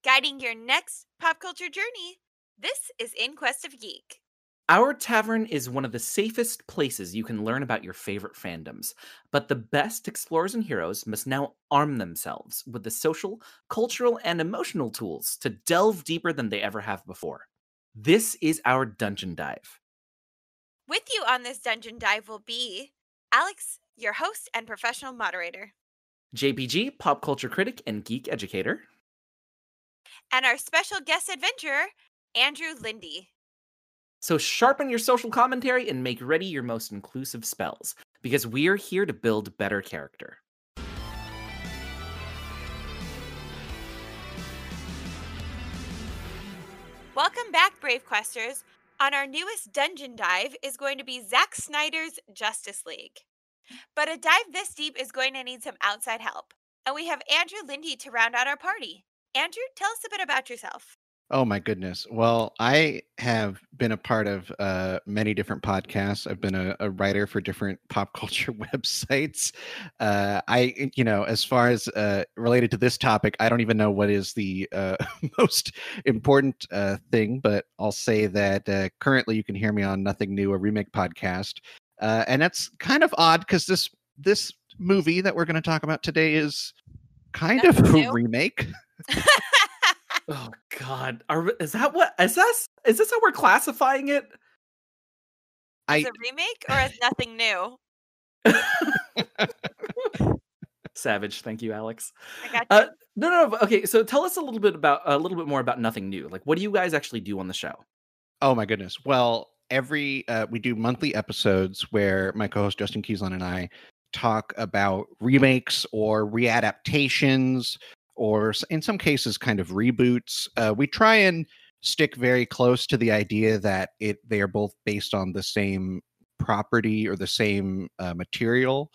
guiding your next pop culture journey. This is In Quest of Geek. Our tavern is one of the safest places you can learn about your favorite fandoms, but the best explorers and heroes must now arm themselves with the social, cultural, and emotional tools to delve deeper than they ever have before. This is our Dungeon Dive. With you on this dungeon dive will be Alix, your host and professional moderator. JPG, pop culture critic and geek educator. And our special guest adventurer, Andrew Linde. So sharpen your social commentary and make ready your most inclusive spells, because we're here to build better character. Welcome back, Brave Questers. On our newest dungeon dive is going to be Zack Snyder's Justice League. But a dive this deep is going to need some outside help. And we have Andrew Linde to round out our party. Andrew, tell us a bit about yourself. Oh my goodness. Well, I have been a part of many different podcasts. I've been a writer for different pop culture websites. As far as related to this topic, I don't even know what is the most important thing, but I'll say that currently you can hear me on Nothing New, a Remake Podcast. And that's kind of odd because this movie that we're going to talk about today is kind of a remake. Oh God! Is this how we're classifying it? Is it a remake or is Nothing New? Savage, thank you, Alix. I got you. No. Okay, so tell us a little bit more about Nothing New. Like, what do you guys actually do on the show? Oh my goodness! Well, we do monthly episodes where my co-host Justin Keyslon and I talk about remakes or readaptations, or in some cases, kind of reboots. We try and stick very close to the idea that they are both based on the same property or the same material.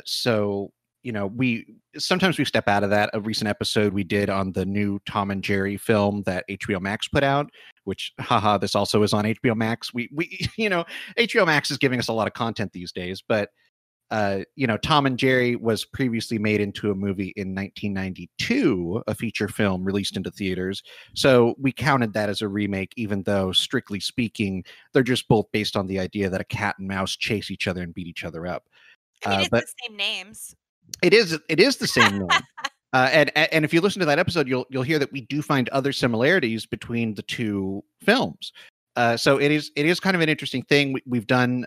So, we sometimes step out of that. A recent episode we did on the new Tom and Jerry film that HBO Max put out, which, this also is on HBO Max. We HBO Max is giving us a lot of content these days, but Tom and Jerry was previously made into a movie in 1992, a feature film released into theaters. So we counted that as a remake, even though, strictly speaking, they're just both based on the idea that a cat and mouse chase each other and beat each other up. I mean, it's the same names. It is the same name. And if you listen to that episode, you'll hear that we do find other similarities between the two films. So it is kind of an interesting thing. We've done.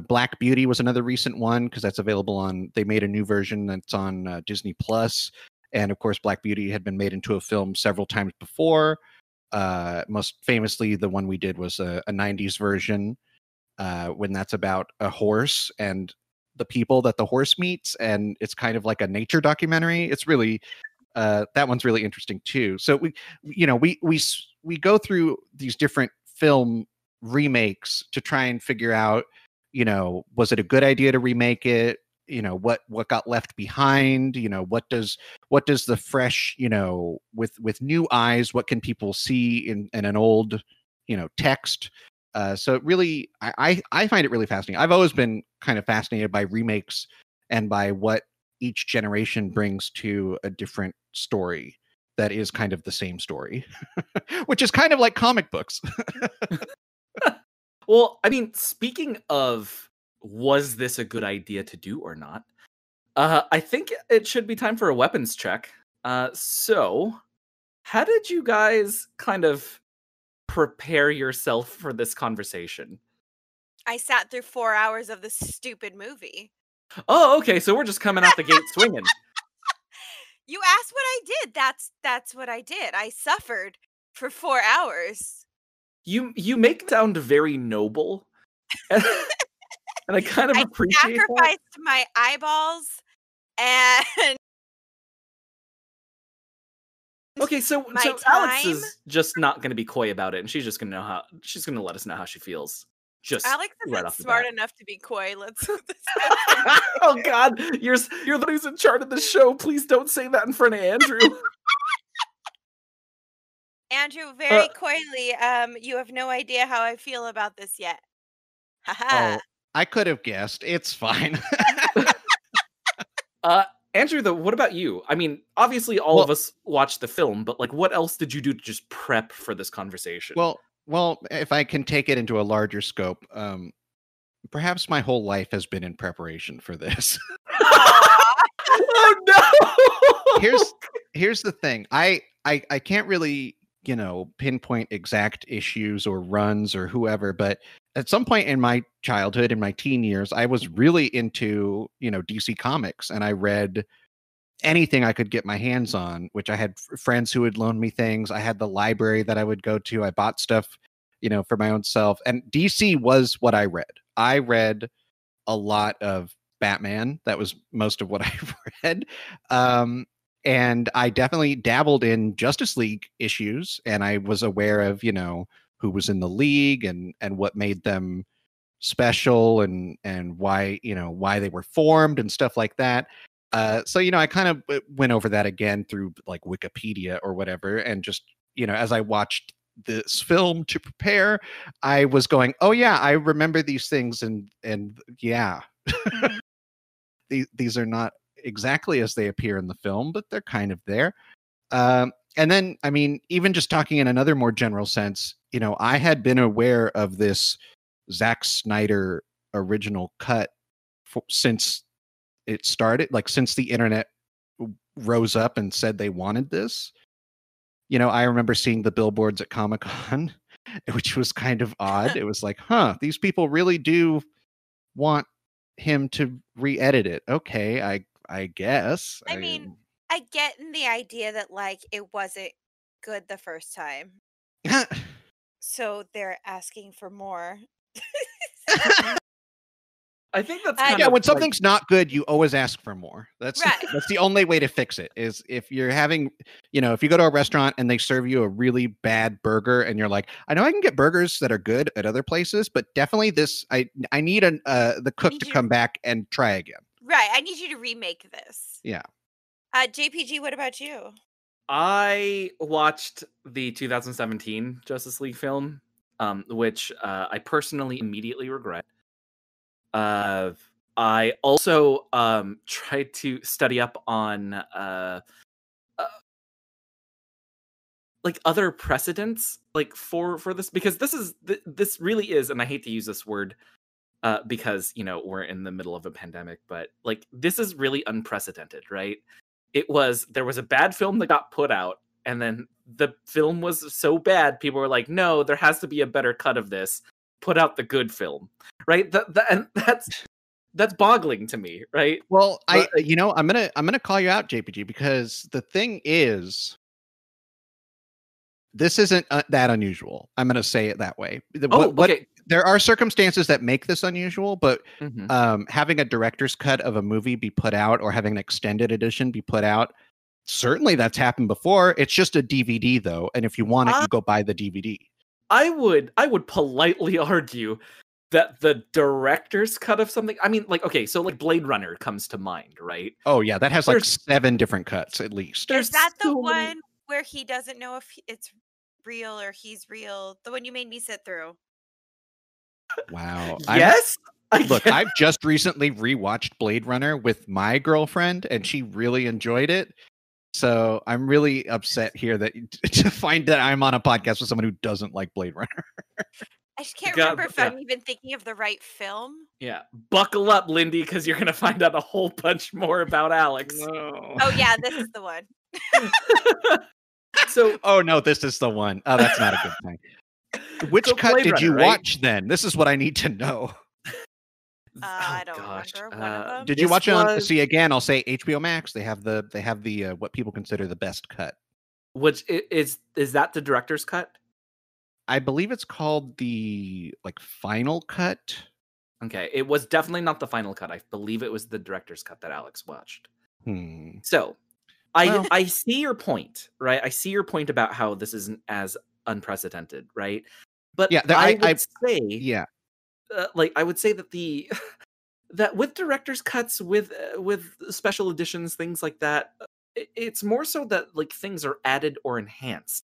Black Beauty was another recent one because that's available they made a new version that's on Disney Plus. And of course, Black Beauty had been made into a film several times before. Most famously, the one we did was a 90s version when that's about a horse and the people that the horse meets. And it's kind of like a nature documentary. It's really, that one's really interesting too. So we go through these different film remakes to try and figure out, was it a good idea to remake it? What got left behind? What does the fresh, with new eyes, what can people see in an old, text? So it really, I find it really fascinating. I've always been kind of fascinated by remakes and by what each generation brings to a different story that is kind of the same story, which is kind of like comic books. Well, I mean, speaking of, was this a good idea to do or not? I think it should be time for a weapons check. So, how did you guys kind of prepare yourself for this conversation? I sat through 4 hours of this stupid movie. Oh, okay. So we're just coming out the gate swinging. You asked what I did. That's what I did. I suffered for 4 hours. You make it sound very noble, and I kind of appreciate that. I sacrificed my eyeballs, and okay, so Alix is just not going to be coy about it, and she's just going to let us know how she feels. Just Alix right isn't smart enough to be coy. Let's. Oh God, you're the one who's in charge of the show. Please don't say that in front of Andrew. Andrew, very coyly, you have no idea how I feel about this yet. Oh, I could have guessed. It's fine. Andrew, though, what about you? I mean, obviously all of us watched the film, but like, what else did you do to just prep for this conversation? Well, if I can take it into a larger scope, perhaps my whole life has been in preparation for this. Oh no! Here's the thing. I can't really, pinpoint exact issues or runs or whoever, but at some point in my childhood, in my teen years, I was really into, DC Comics, and I read anything I could get my hands on, which I had friends who would loan me things. I had the library that I would go to. I bought stuff, for my own self. And DC was what I read. I read a lot of Batman. That was most of what I read. And I definitely dabbled in Justice League issues, and I was aware of, who was in the league and what made them special and why, why they were formed and stuff like that. So, I kind of went over that again through like Wikipedia or whatever. And just, as I watched this film to prepare, I was going, oh yeah, I remember these things. And yeah, these are not exactly as they appear in the film, but they're kind of there. And then, I mean, even just talking in another more general sense, I had been aware of this Zack Snyder original cut since it started, like since the internet rose up and said they wanted this. I remember seeing the billboards at Comic-Con, which was kind of odd. It was like, these people really do want him to re-edit it. Okay, I guess. I mean, I get the idea that like it wasn't good the first time. So they're asking for more. I think that's kind of when something's not good, you always ask for more. That's right. That's the only way to fix it. Is if you're having, if you go to a restaurant and they serve you a really bad burger, and you're like, I know I can get burgers that are good at other places, but definitely this, I need the cook to come back and try again. Right, I need you to remake this. Yeah. JPG, what about you? I watched the 2017 Justice League film, which I personally immediately regret. I also tried to study up on like other precedents, like for this, because this really is, and I hate to use this word because we're in the middle of a pandemic, but like this is really unprecedented, right? There was a bad film that got put out, and then the film was so bad, people were like, no, there has to be a better cut of this. Put out the good film, right? And that's boggling to me, right? Well, I'm gonna call you out, JPG, because the thing is, this isn't that unusual. I'm gonna say it that way. Okay. There are circumstances that make this unusual, but having a director's cut of a movie be put out, or having an extended edition be put out, certainly that's happened before. It's just a DVD though, and if you want it, you go buy the DVD. I would politely argue that the director's cut of something, I mean, like, okay, so like Blade Runner comes to mind, right? Oh yeah, that has like 7 different cuts at least. Is that the one where he doesn't know if it's real or he's real? The one you made me sit through. Wow. Yes. Look, I've just recently rewatched Blade Runner with my girlfriend, and she really enjoyed it. So I'm really upset here to find that I'm on a podcast with someone who doesn't like Blade Runner. I just can't remember if I'm even thinking of the right film. Yeah. Buckle up, Lindy, because you're going to find out a whole bunch more about Alix. No. Oh, yeah, this is the one. Oh, no, this is the one. Oh, that's not a good thing. Which cut did you watch then? This is what I need to know. I don't remember one of them. Did you watch it on? See, again, I'll say HBO Max. They have the what people consider the best cut. Which is that the director's cut? I believe it's called the final cut. Okay, it was definitely not the final cut. I believe it was the director's cut that Alix watched. So, I see your point, right? I see your point about how this isn't as unprecedented, right? But yeah, I would say that that with director's cuts, with special editions, things like that, it's more so that like things are added or enhanced.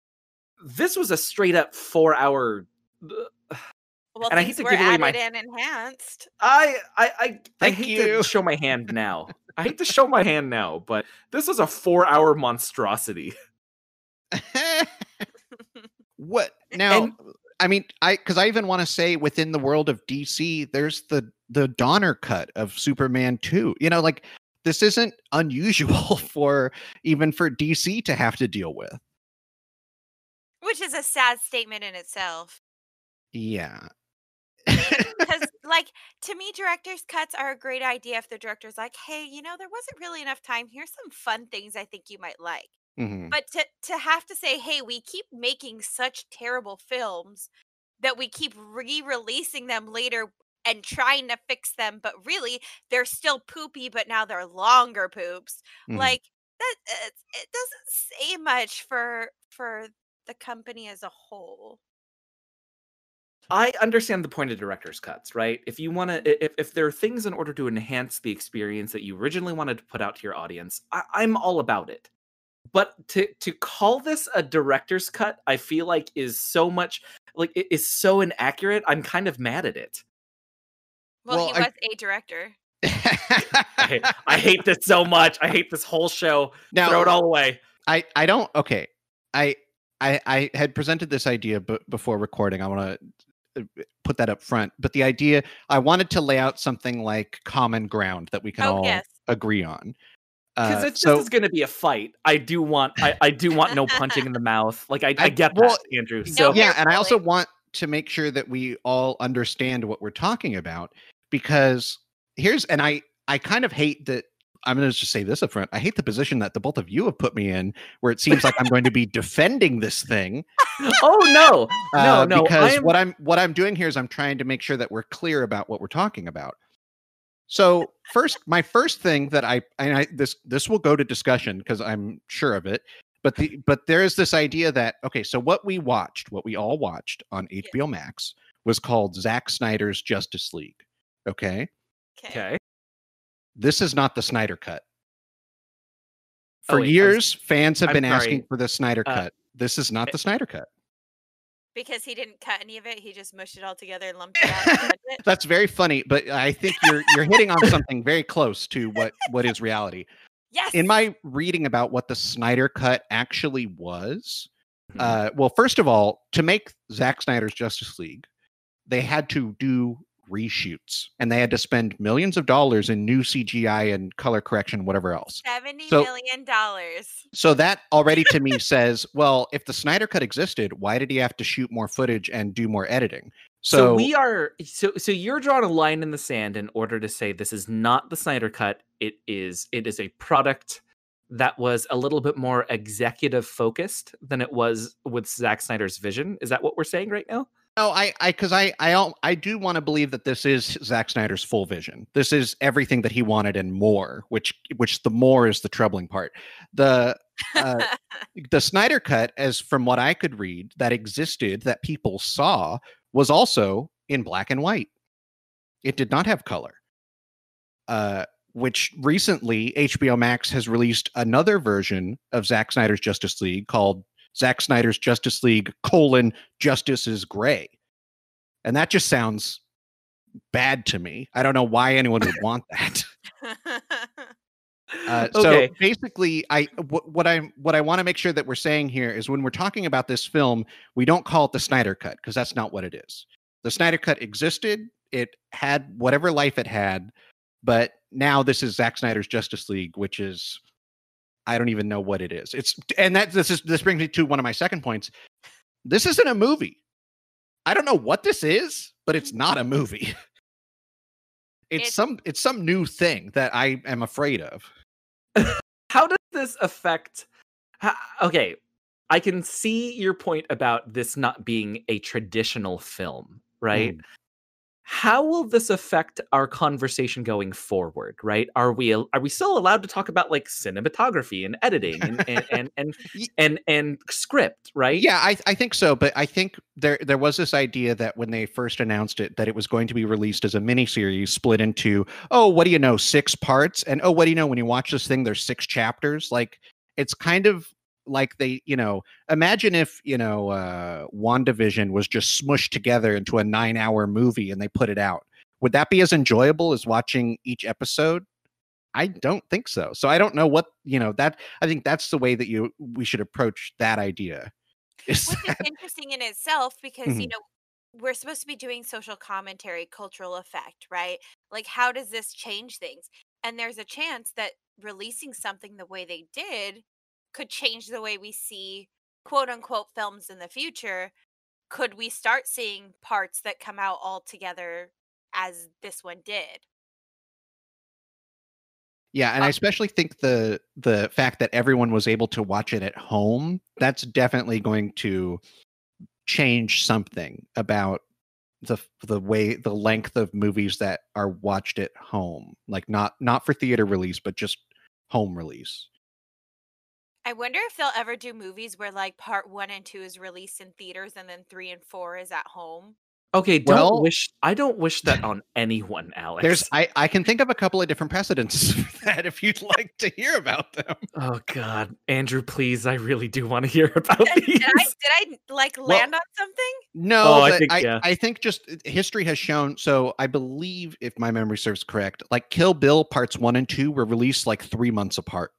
This was a straight up 4-hour. Well, and I hate to give away my and enhanced. I hate to show my hand now. I hate to show my hand now, but this was a 4-hour monstrosity. What now? And I mean, because I even want to say within the world of DC, there's the Donner cut of Superman 2. You know, like this isn't unusual for DC to have to deal with. Which is a sad statement in itself. Yeah. Because, like, to me, director's cuts are a great idea if the director's like, hey, you know, there wasn't really enough time. Here's some fun things I think you might like. Mhm. But to have to say, hey, we keep making such terrible films that we keep re-releasing them later and trying to fix them, but really they're still poopy, but now they're longer poops. Mhm. Like that, it doesn't say much for the company as a whole. I understand the point of director's cuts, right? If you want to, if there are things in order to enhance the experience that you originally wanted to put out to your audience, I'm all about it. But to call this a director's cut, I feel like is so much like it is so inaccurate. I'm kind of mad at it. Well, he was a director. I hate this so much. I hate this whole show. Now, throw it all away. I don't. Okay, I had presented this idea before recording. I want to put that up front. But the idea, I wanted to lay out something like common ground that we can all agree on. Because it's just going to be a fight. I do want no punching in the mouth. Like I get that, Andrew. So yeah, and I also want to make sure that we all understand what we're talking about, because I kind of hate that. I'm going to just say this up front. I hate the position that the both of you have put me in, where it seems like I'm going to be defending this thing. Oh no, because what I'm doing here is I'm trying to make sure that we're clear about what we're talking about. So my first thing that this will go to discussion because I'm sure of it, but there is this idea that, okay, so what we all watched on HBO Max was called Zack Snyder's Justice League. Okay. This is not the Snyder cut. For years, fans have been asking for the Snyder cut. This is not the Snyder cut. Because he didn't cut any of it, he just mushed it all together and lumped it out. That's very funny, but I think you're hitting on something very close to what is reality. Yes. In my reading about what the Snyder cut actually was, well, first of all, to make Zack Snyder's Justice League, they had to do reshoots, and they had to spend millions of dollars in new CGI and color correction, whatever else. $70 million. So that already to me says, well, if the Snyder cut existed, why did he have to shoot more footage and do more editing? So you're drawing a line in the sand in order to say this is not the Snyder cut. It is a product that was a little bit more executive focused than it was with Zack Snyder's vision. Is that what we're saying right now? No, I do want to believe that this is Zack Snyder's full vision. This is everything that he wanted and more, which the more is the troubling part. The Snyder cut, as from what I could read, that existed, that people saw, was also in black and white. It did not have color. Which recently HBO Max has released another version of Zack Snyder's Justice League called Zack Snyder's Justice League : Justice is Gray. And that just sounds bad to me. I don't know why anyone would want that. So basically, what I want to make sure that we're saying here is when we're talking about this film, we don't call it the Snyder cut, because that's not what it is. The Snyder cut existed. It had whatever life it had. But now this is Zack Snyder's Justice League, which is, I don't even know what it is. This brings me to one of my second points. This isn't a movie. I don't know what this is, but it's not a movie. It's some new thing that I am afraid of. How does this affect? Okay, I can see your point about this not being a traditional film, right? How will this affect our conversation going forward, right? Are we still allowed to talk about like cinematography and editing and script, right? Yeah, I think so. But I think there was this idea that when they first announced it, that it was going to be released as a miniseries split into, 6 parts. And what do you know, when you watch this thing, there's 6 chapters. Like, it's kind of like they, imagine if, WandaVision was just smushed together into a 9-hour movie and they put it out. Would that be as enjoyable as watching each episode? I don't think so. So I don't know what, that I think that's the way that we should approach that idea. Is Which is that interesting in itself because, Mhm. we're supposed to be doing social commentary, cultural effect, right? Like, how does this change things? And there's a chance that releasing something the way they did could change the way we see quote unquote films in the future. Could we start seeing parts that come out all together as this one did? Yeah, and I especially think the fact that everyone was able to watch it at home, that's definitely going to change something about the length of movies that are watched at home. Like not for theater release, but just home release. I wonder if they'll ever do movies where like part 1 and 2 is released in theaters and then 3 and 4 is at home. Okay, Well, I don't wish that on anyone, there's Alex. I can think of a couple of different precedents for that if you'd like to hear about them. Oh god, Andrew, please, I really do want to hear about Did these. I like Well, land on something? No, Oh, I but think yeah. I think just history has shown. So I believe, if my memory serves correct, like Kill Bill parts 1 and 2 were released like 3 months apart,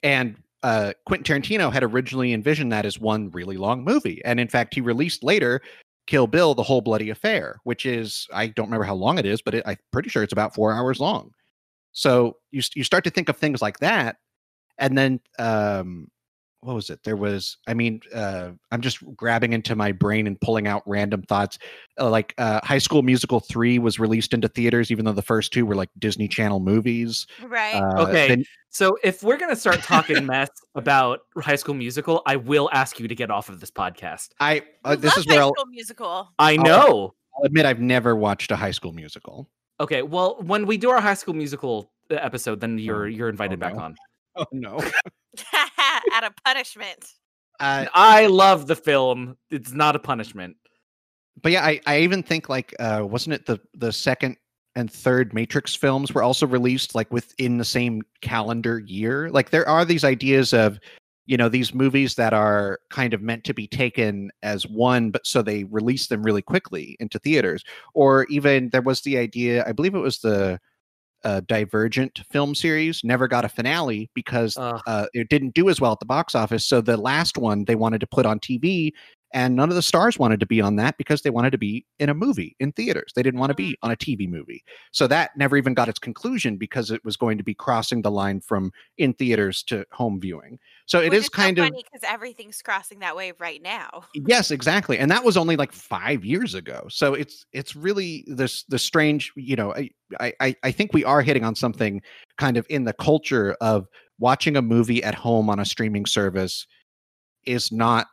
and Quentin Tarantino had originally envisioned that as one really long movie, and in fact, he released later Kill Bill: The Whole Bloody Affair, which is, I don't remember how long it is, but I'm pretty sure it's about 4 hours long. So you start to think of things like that, and then what was it? There was, I'm just grabbing into my brain and pulling out random thoughts. High School Musical 3 was released into theaters, even though the first two were like Disney Channel movies. Right. Okay, Then so if we're gonna start talking mess about High School Musical, I will ask you to get off of this podcast. You this love is where High I'll, School Musical. I I'll, know. I'll admit I've never watched a High School Musical. Okay, well, when we do our High School Musical episode, then you're Oh invited back no. on. Oh no. Out of punishment. I love the film. It's not a punishment. But yeah, I even think like wasn't it the second and third Matrix films were also released like within the same calendar year? Like there are these ideas of, these movies that are kind of meant to be taken as one, but so they release them really quickly into theaters. Or even there was the idea, I believe it was the Divergent film series, never got a finale because it didn't do as well at the box office. So the last one they wanted to put on TV, and none of the stars wanted to be on that because they wanted to be in a movie in theaters. They didn't want to be on a TV movie. So that never even got its conclusion because it was going to be crossing the line from in theaters to home viewing. So it Which is is so kind of, funny because everything's crossing that way right now. yes, exactly. And that was only like 5 years ago. So it's really the strange, I think we are hitting on something kind of in the culture of watching a movie at home on a streaming service is not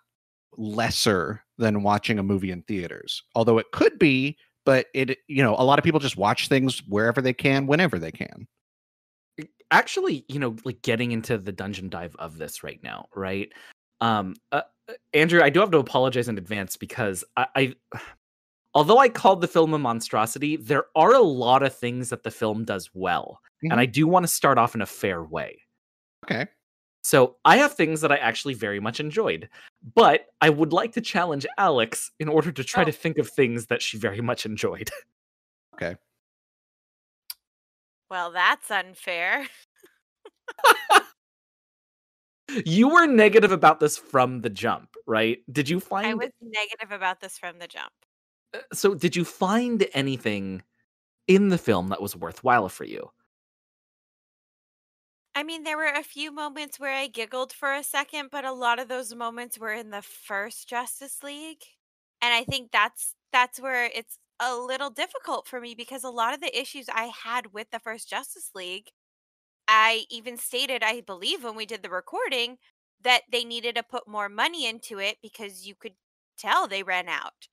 lesser than watching a movie in theaters. Although it could be, but a lot of people just watch things wherever they can, whenever they can. Actually, like getting into the dungeon dive of this right now, right? Andrew, I do have to apologize in advance because I although I called the film a monstrosity, there are a lot of things that the film does well. And I do want to start off in a fair way. Okay. So I have things that I actually very much enjoyed, but I would like to challenge Alix in order to try to think of things that she very much enjoyed. Okay. Well, that's unfair. You were negative about this from the jump, right? Did you find I was negative about this from the jump. So did you find anything in the film that was worthwhile for you? I mean, there were a few moments where I giggled for a second, but a lot of those moments were in the first Justice League. And I think that's where it's a little difficult for me because a lot of the issues I had with the first Justice League, I even stated, I believe when we did the recording, that they needed to put more money into it because you could tell they ran out.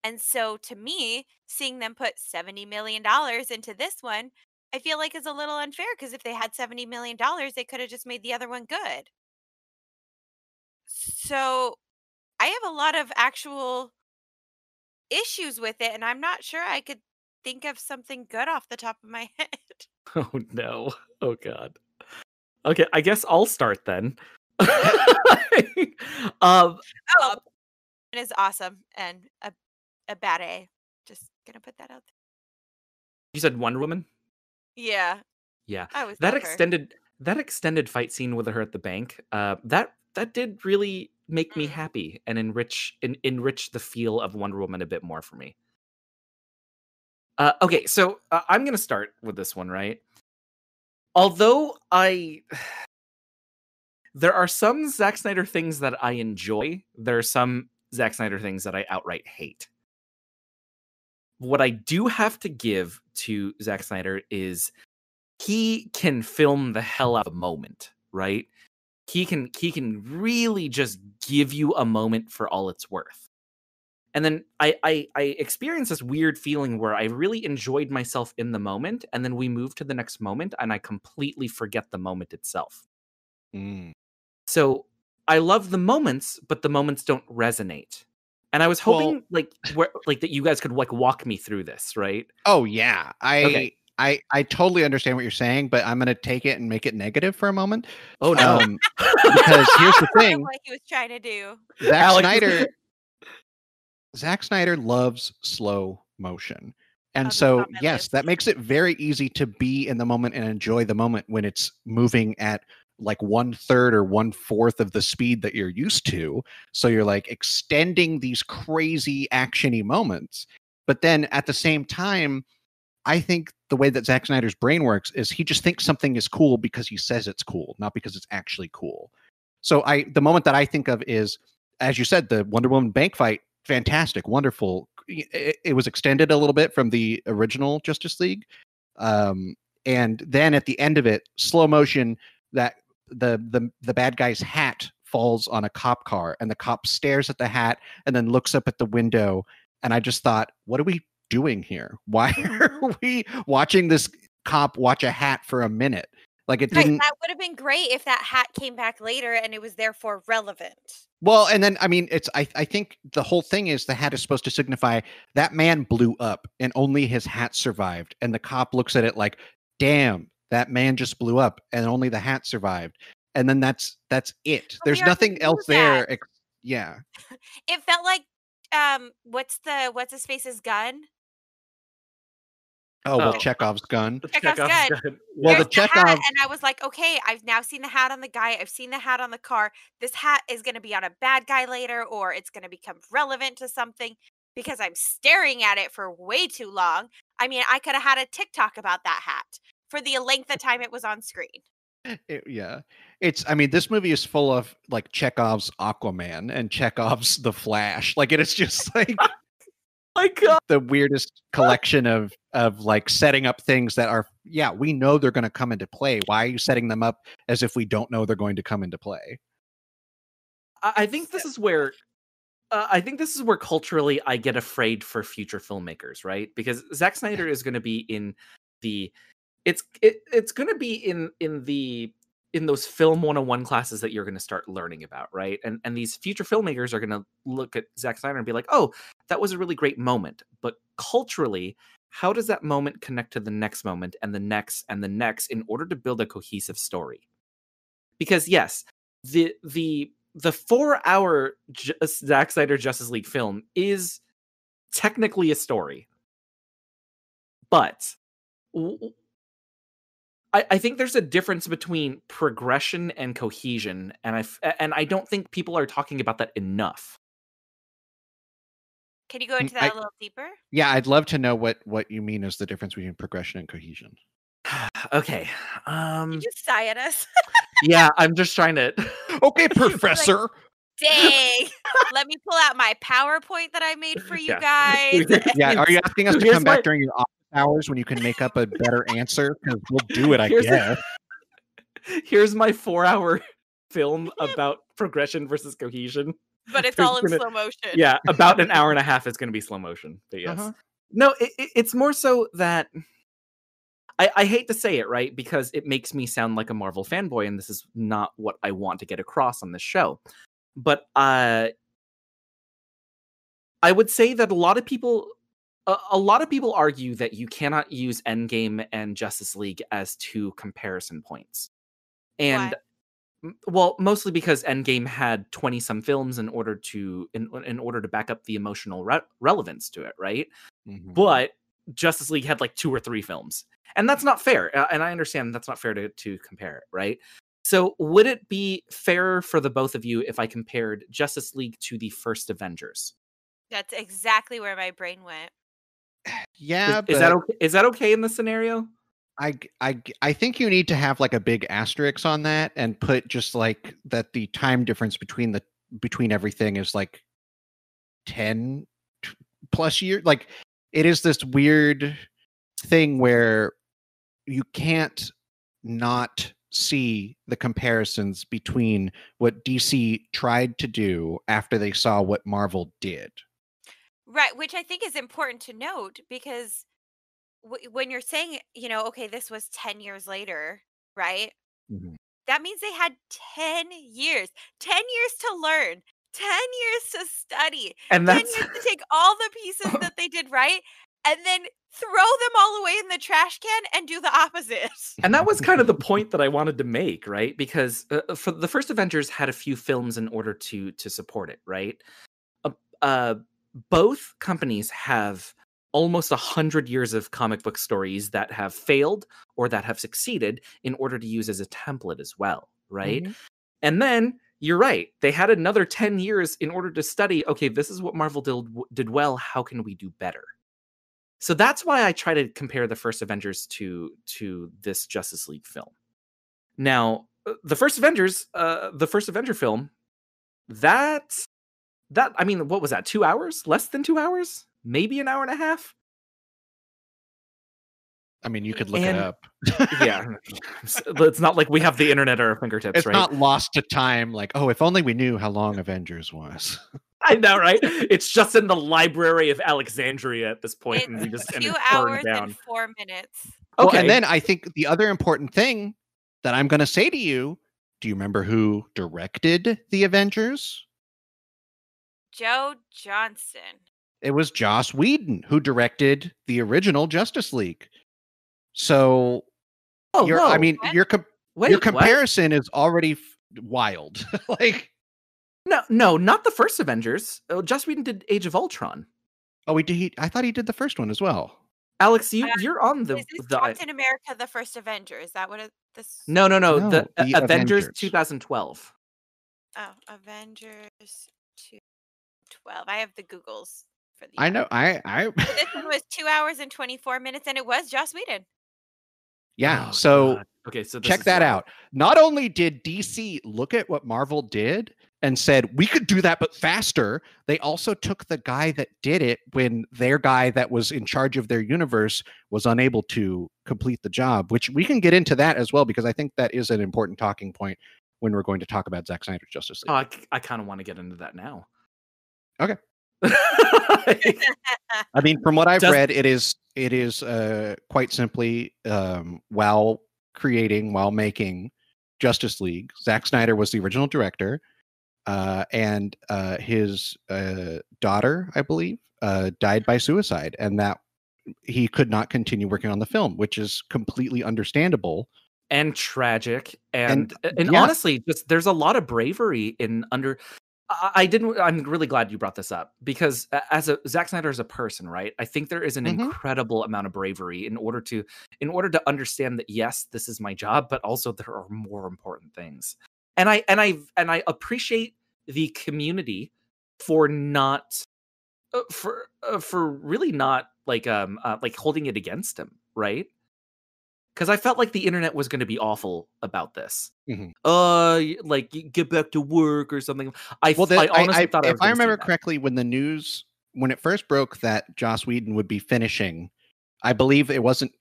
And so to me, seeing them put $70 million into this one, I feel like is a little unfair because if they had $70 million, they could have just made the other one good. So I have a lot of actual issues with it, and I'm not sure I could think of something good off the top of my head. Oh no. Oh god. Okay, I guess I'll start then. um Oh, it is awesome and a bad A. Just gonna put that out there. you said Wonder Woman? Yeah. Yeah. I always That love her. extended fight scene with her at the bank, that did really make me Mm. happy and enrich the feel of Wonder Woman a bit more for me. Okay, so I'm gonna start with this one, right? Although there are some Zack Snyder things that I enjoy, there are some Zack Snyder things that I outright hate. What I do have to give to Zack Snyder is he can film the hell out of a moment, right? He can really just give you a moment for all it's worth. And then I experienced this weird feeling where I really enjoyed myself in the moment, and then we move to the next moment, and I completely forget the moment itself. Mm. So I love the moments, but the moments don't resonate. And I was Well, hoping that you guys could walk me through this, right? oh yeah, Okay. I totally understand what you're saying, but I'm gonna take it and make it negative for a moment. Oh no. Because here's the Part of thing: what he was trying to do. Zack Alex. Snyder loves slow motion. And I'll just so, on my yes, list. that makes it very easy to be in the moment and enjoy the moment when it's moving at like 1/3 or 1/4 of the speed that you're used to. So you're like extending these crazy actiony moments. But then at the same time, I think the way that Zack Snyder's brain works is he just thinks something is cool because he says it's cool, not because it's actually cool. So the moment that I think of is, as you said, the Wonder Woman bank fight, fantastic, wonderful. It was extended a little bit from the original Justice League. And then at the end of it, slow motion, that the bad guy's hat falls on a cop car and the cop stares at the hat and then looks up at the window. And I just thought, what are we doing here? Why are we watching this cop watch a hat for a minute? Like it Right, didn't. that would have been great if that hat came back later and it was therefore relevant. Well, and then I mean, I think the whole thing is the hat is supposed to signify that man blew up and only his hat survived. And the cop looks at it like, damn, that man just blew up and only the hat survived. And then that's it. But we There's already nothing knew else that. there. Yeah. It felt like what's his face's gun? Oh, well, Oh. Chekhov's gun. Chekhov's gun. Well, There's the hat, Chekhov. and I was like, okay, I've now seen the hat on the guy. I've seen the hat on the car. This hat is going to be on a bad guy later, or it's going to become relevant to something because I'm staring at it for way too long. I mean, I could have had a TikTok about that hat for the length of time it was on screen. Yeah. I mean, this movie is full of like Chekhov's Aquaman and Chekhov's The Flash. Like it's just like My God. the weirdest collection of like setting up things that are, yeah, we know they're going to come into play. Why are you setting them up as if we don't know they're going to come into play? I think this is where culturally I get afraid for future filmmakers, right? Because Zack Snyder is going to be in the it's going to be in those film 101 classes that you're going to start learning about, right? And these future filmmakers are going to look at Zack Snyder and be like, "Oh, that was a really great moment." But culturally, how does that moment connect to the next moment and the next and the next in order to build a cohesive story? Because yes, the 4-hour Zack Snyder Justice League film is technically a story, but I think there's a difference between progression and cohesion, and I don't think people are talking about that enough. Can you go into that a little deeper? Yeah, I'd love to know what you mean is the difference between progression and cohesion. Okay. You just sigh at us. Yeah, I'm just trying to. Okay, Professor. Dang. Let me pull out my PowerPoint that I made for you guys. Yeah, are you asking us to Here's come back during your office hours when you can make up a better answer? Because we'll do it, I guess. Here's my 4-hour film about progression versus cohesion. But it's all in slow motion. Yeah, about an hour and a half is going to be slow motion. But yes. No, it's more so that I hate to say it, right? Because it makes me sound like a Marvel fanboy, and this is not what I want to get across on this show. But I would say that a lot of people argue that you cannot use Endgame and Justice League as two comparison points. And well, mostly because Endgame had 20-some films in order to back up the emotional relevance to it, right? Mm-hmm. But Justice League had like 2 or 3 films. And that's not fair. And I understand that's not fair to compare it, right? So would it be fairer for the both of you if I compared Justice League to the first Avengers? That's exactly where my brain went. Yeah, Is that okay? Is that okay in this scenario? I think you need to have like a big asterisk on that and put just like that the time difference between everything is like 10 plus years. Like it is this weird thing where you can't not see the comparisons between what DC tried to do after they saw what Marvel did. Right, which I think is important to note because when you're saying, okay, this was 10 years later, right? Mhm. That means they had 10 years, 10 years to learn, 10 years to study, And 10 that's years to take all the pieces that they did right and then throw them all away in the trash can and do the opposite. And that was kind of the point that I wanted to make, right? Because for the first Avengers had a few films in order to support it, right? Both companies have almost 100 years of comic book stories that have failed or that have succeeded in order to use as a template as well, right? Mhm. And then you're right, they had another 10 years in order to study, okay, this is what Marvel did well, how can we do better? So that's why I try to compare the first Avengers to this Justice League film. Now, the first Avenger film, that I mean, what was that? 2 hours? Less than 2 hours? Maybe an hour and a half? I mean, you could look it And up. yeah, it's not like we have the internet at our fingertips, It's right? not lost to time. Like, oh, if only we knew how long Avengers was. I know, right? It's just in the Library of Alexandria at this point, and It's and 2 it's hours burned and down. 4 minutes. Well, Okay, and then I think the other important thing that I'm going to say to you, do you remember who directed the Avengers? Joe Johnston. It was Joss Whedon who directed the original Justice League. So oh, your, whoa, I mean, What? your wait, your what? comparison is already wild. Like, No, not the first Avengers. Joss Whedon did Age of Ultron. oh, I thought he did the first one as well. Alex, Uh, you're on Is this Captain America: The First Avenger? Is that what this? No, No, the the Avengers Avengers. 2012. Oh, Avengers 212. I have the Googles for the. I know. So this one was 2 hours and 24 minutes, and it was Joss Whedon. Yeah. Oh, So God. Okay, so this check is that wild. out. Not only did DC look at what Marvel did and said, we could do that, but faster, they also took the guy that did it when their guy that was in charge of their universe was unable to complete the job, which we can get into that as well, because I think that is an important talking point when we're going to talk about Zack Snyder's Justice League. Oh, I kind of want to get into that now. Okay. Like, I mean, from what I've Just- read, it is quite simply while making Justice League, Zack Snyder was the original director, and his daughter, I believe, died by suicide, and that he could not continue working on the film, which is completely understandable and tragic, and yeah. honestly, just there's a lot of bravery in under. I'm really glad you brought this up because as Zack Snyder as a person, right? I think there is an incredible amount of bravery in order to understand that yes, this is my job, but also there are more important things. And I appreciate the community for not for really not like holding it against him, right? Because I felt like the internet was going to be awful about this. Like get back to work or something. I honestly thought if I remember correctly, when it first broke that Joss Whedon would be finishing, I believe there wasn't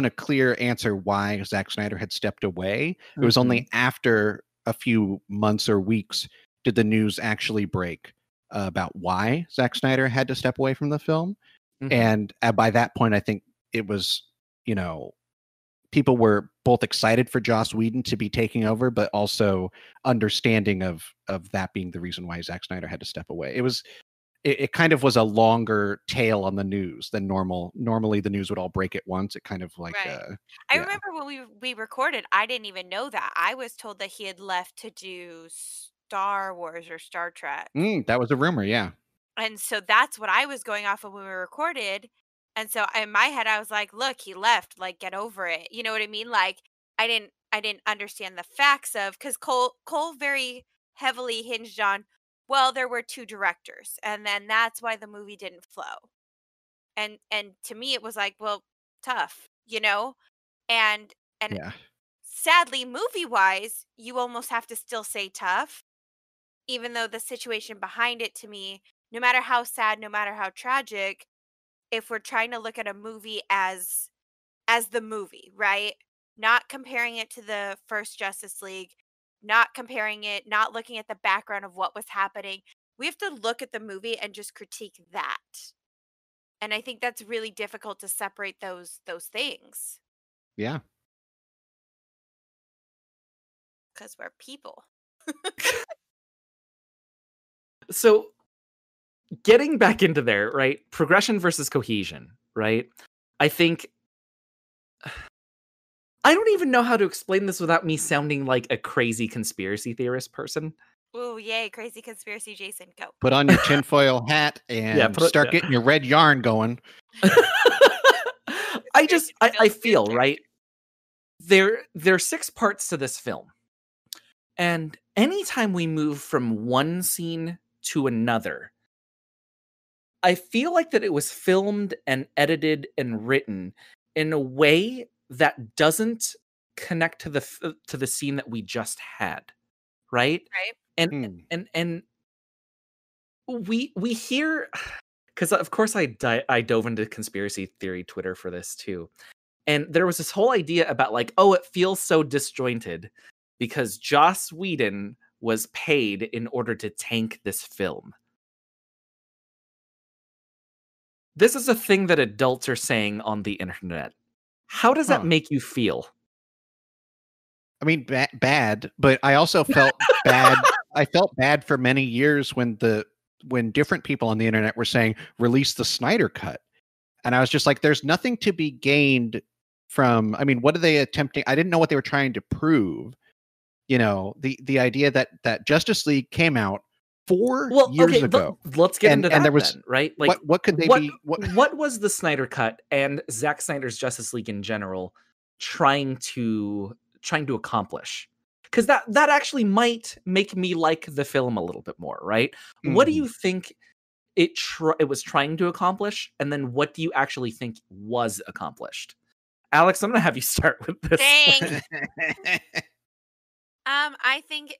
a clear answer why Zack Snyder had stepped away. It was only after a few months or weeks did the news actually break about why Zack Snyder had to step away from the film. And by that point, I think it was, people were both excited for Joss Whedon to be taking over, but also understanding of that being the reason why Zack Snyder had to step away. It kind of was a longer tail on the news than normal. Normally the news would all break at once. It kind of like, right. I remember when we recorded, I didn't even know that. I was told that he had left to do Star Wars or Star Trek. That was a rumor. Yeah. And so that's what I was going off of when we recorded. And so in my head, I was like, look, he left, like, get over it. You know what I mean? Like, I didn't understand the facts of, because Cole very heavily hinged on, well, there were two directors, and then that's why the movie didn't flow. And to me it was like, well, tough, you know? And Yeah. sadly, movie wise, you almost have to still say tough, even though the situation behind it, to me, no matter how sad, no matter how tragic, if we're trying to look at a movie as the movie, right? Not comparing it to the first Justice League, not comparing it, not looking at the background of what was happening. We have to look at the movie and just critique that. And I think that's really difficult to separate those things, Yeah. because we're people. So getting back into there, right? Progression versus cohesion, right? I think I don't even know how to explain this without me sounding like a crazy conspiracy theorist person. Ooh, yay, crazy conspiracy Jason, go. Put on your tinfoil hat Yeah, and start getting your red yarn going. I feel, right? There's 6 parts to this film. And anytime we move from one scene to another, I feel like that it was filmed and edited and written in a way that doesn't connect to the scene that we just had, right? Right? And we hear, because of course I dove into conspiracy theory Twitter for this too, and there was this whole idea about like, oh, it feels so disjointed because Joss Whedon was paid in order to tank this film. This is a thing that adults are saying on the internet. How does that make you feel? I mean, bad, but I also felt bad. I felt bad for many years when different people on the internet were saying, release the Snyder cut. And I was just like, there's nothing to be gained from, I mean, what are they attempting? I didn't know what they were trying to prove. You know, the idea that Justice League came out 4 years ago. Let's get into that, and there was, then, right? Like, what could they be? What was the Snyder cut and Zack Snyder's Justice League in general trying to accomplish? Because that actually might make me like the film a little bit more, right? What do you think it was trying to accomplish, and then what do you actually think was accomplished? Alix, I'm gonna have you start with this. Thanks. I think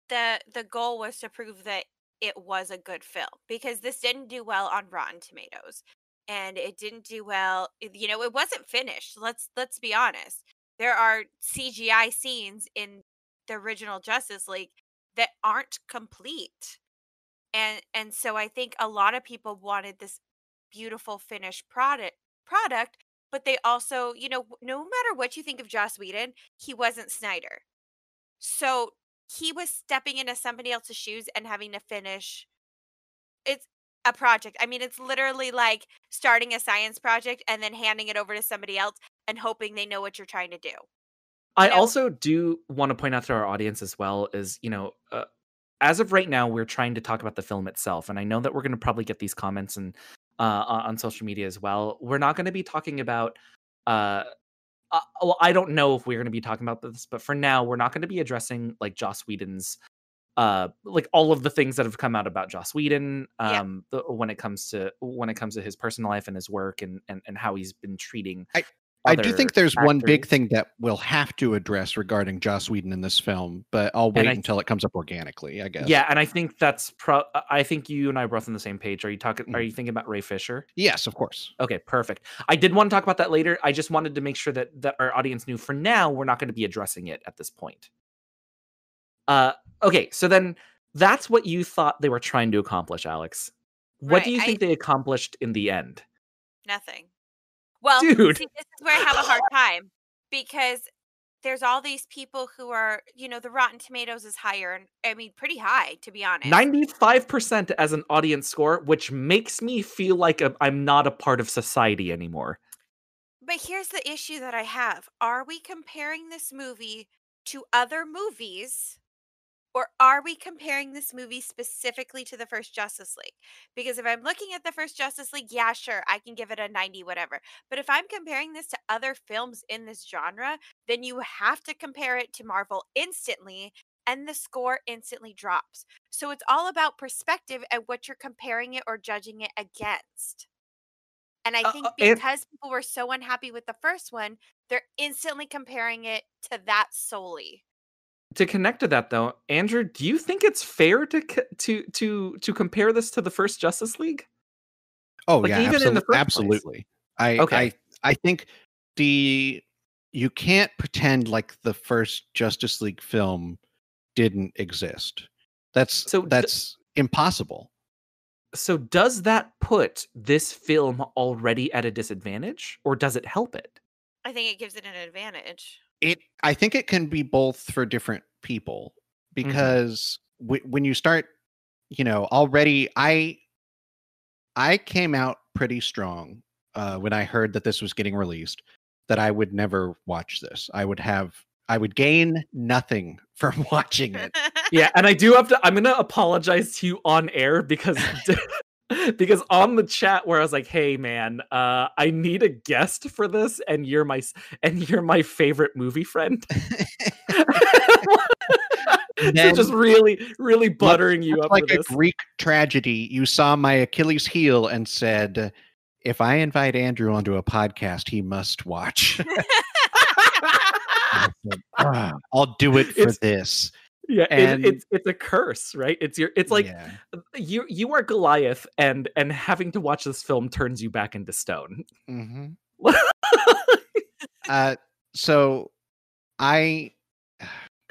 the goal was to prove that it was a good film, because this didn't do well on Rotten Tomatoes, and it didn't do well. You know, it wasn't finished. Let's be honest. There are CGI scenes in the original Justice League that aren't complete, and so I think a lot of people wanted this beautiful finished product, but they also, you know, no matter what you think of Joss Whedon, he wasn't Snyder. So he was stepping into somebody else's shoes and having to finish. It's a project. I mean, it's literally like starting a science project and then handing it over to somebody else and hoping they know what you're trying to do. I also do want to point out to our audience as well is, you know, as of right now, we're trying to talk about the film itself. And I know that we're going to probably get these comments and on social media as well. We're not going to be talking about well, I don't know if we're going to be talking about this, but for now, we're not going to be addressing like Joss Whedon's, like all of the things that have come out about Joss Whedon, when it comes to his personal life and his work and how he's been treating. I do think there's one big thing that we'll have to address regarding Joss Whedon in this film, but I'll wait until it comes up organically, I guess. Yeah, and I think that's I think you and I are both on the same page. Are you thinking about Ray Fisher? Yes, of course. Okay, perfect. I did want to talk about that later. I just wanted to make sure that our audience knew for now we're not going to be addressing it at this point. Okay, so then that's what you thought they were trying to accomplish, Alix. What do you think they accomplished in the end? Nothing. Well, dude, see, this is where I have a hard time, because there's all these people who are, you know, the Rotten Tomatoes is higher, and I mean, pretty high, to be honest. 95% as an audience score, which makes me feel like I'm not a part of society anymore. But here's the issue that I have. Are we comparing this movie to other movies Or are we comparing this movie specifically to the first Justice League? Because if I'm looking at the first Justice League, yeah, sure, I can give it a 90, whatever. But if I'm comparing this to other films in this genre, then you have to compare it to Marvel instantly, and the score instantly drops. So it's all about perspective and what you're comparing it or judging it against. And I think And because people were so unhappy with the first one, they're instantly comparing it to that solely. to connect to that, though, Andrew, do you think it's fair to compare this to the first Justice League? Oh Like, yeah, even in the first place? absolutely. I Okay. I think you can't pretend like the first Justice League film didn't exist. So That's impossible. So does that put this film already at a disadvantage, or does it help it? I think it gives it an advantage. I think it can be both for different people because when you start, already I came out pretty strong when I heard that this was getting released, that I would never watch this. I would gain nothing from watching it. Yeah, and I do have to. I'm gonna apologize to you on air because because on the chat where I was like, "Hey, man, I need a guest for this, and you're my favorite movie friend." And So just then really buttering you much up like for a this. Greek tragedy, you saw my Achilles heel and said, "If I invite Andrew onto a podcast, he must watch." I said, "Ah, I'll do it for It's this." Yeah, And it's a curse, right? It's like yeah. you are Goliath, and having to watch this film turns you back into stone. Mhm. Uh, so I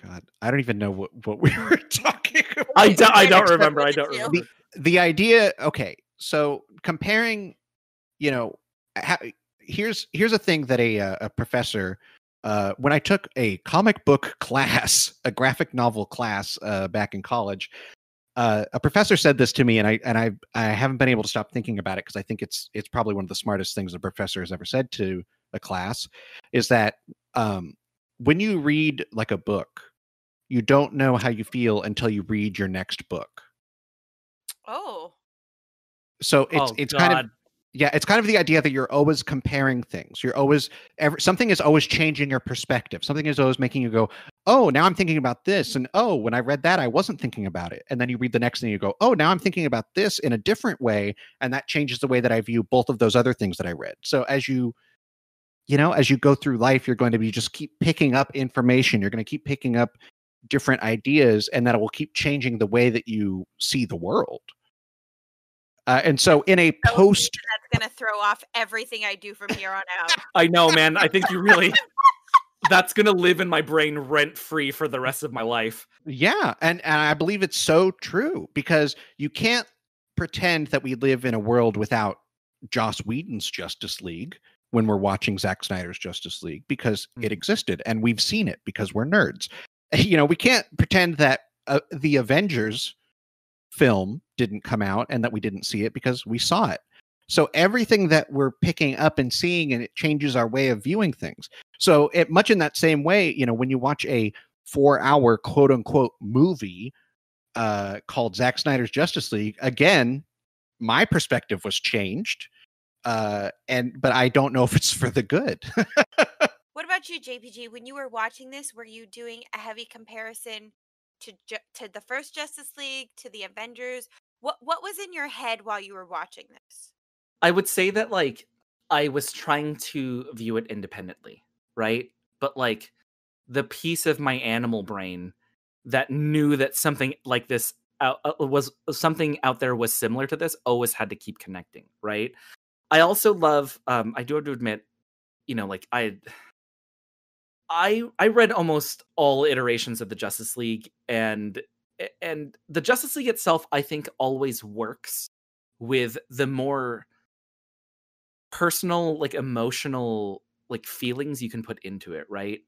God, I don't even know what we were talking about. I don't Except remember. for I the don't two. remember. The idea, okay, so comparing, you know, ha here's a thing that a professor, when I took a comic book class, a graphic novel class, back in college, a professor said this to me, and I haven't been able to stop thinking about it because I think it's probably one of the smartest things a professor has ever said to a class, is that when you read like a book, you don't know how you feel until you read your next book. Oh. So Oh it's kind of, God. yeah, it's kind of the idea that you're always comparing things. You're always something is always changing your perspective. Something is always making you go, "Oh, now I'm thinking about this." And, "Oh, when I read that, I wasn't thinking about it." And then you read the next thing, you go, "Oh, now I'm thinking about this in a different way, and that changes the way that I view both of those other things that I read." So as you go through life, you're going to be just keep picking up information. You're going to keep picking up different ideas, and that it will keep changing the way that you see the world. And so in a So post that's gonna throw off everything I do from here on out. I know, man. I think you really. That's gonna live in my brain rent free for the rest of my life. Yeah, and I believe it's so true because you can't pretend that we live in a world without Joss Whedon's Justice League when we're watching Zack Snyder's Justice League, because it existed and we've seen it because we're nerds. We can't pretend that the Avengers film didn't come out and that we didn't see it because we saw it. So everything that we're picking up and seeing, and it changes our way of viewing things. So much in that same way, when you watch a 4-hour quote unquote movie called Zack Snyder's Justice League, again, my perspective was changed. But I don't know if it's for the good. What about you, JPG? When you were watching this, were you doing a heavy comparison to the first Justice League, to the Avengers? What was in your head while you were watching this? I would say that like I was trying to view it independently, right? But like the piece of my animal brain that knew that something like this was something out there was similar to this always had to keep connecting, right? I also love I do have to admit, like I read almost all iterations of the Justice League, and the Justice League itself I think always works with the more personal, like emotional, like feelings you can put into it, right?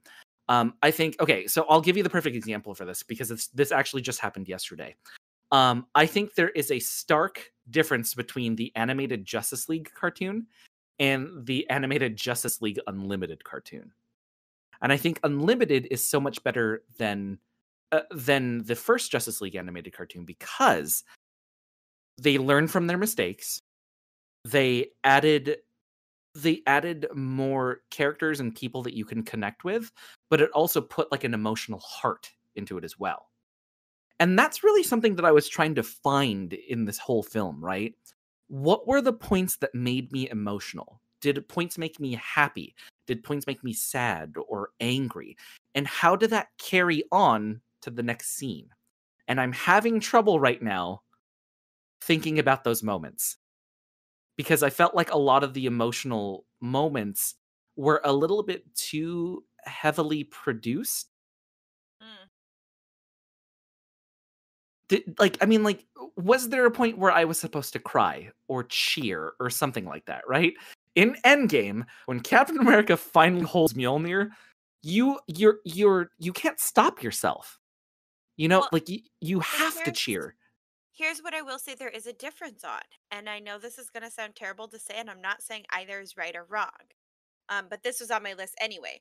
I think, okay, so I'll give you the perfect example for this because this actually just happened yesterday. I think there is a stark difference between the animated Justice League cartoon and the animated Justice League Unlimited cartoon. And I think Unlimited is so much better than than the first Justice League animated cartoon because they learned from their mistakes. They added more characters and people that you can connect with, but it also put like an emotional heart into it as well. And that's really something that I was trying to find in this whole film, right? What were the points that made me emotional? Did points make me happy? Did points make me sad or angry? And how did that carry on to the next scene? And I'm having trouble right now thinking about those moments because I felt like a lot of the emotional moments were a little bit too heavily produced. Was there a point where I was supposed to cry or cheer or something like that, right? In Endgame, when Captain America finally holds Mjolnir, you can't stop yourself. You know, Well, you have to cheer. Here's what I will say there is a difference on. And I know this is going to sound terrible to say, and I'm not saying either is right or wrong. But this was on my list anyway.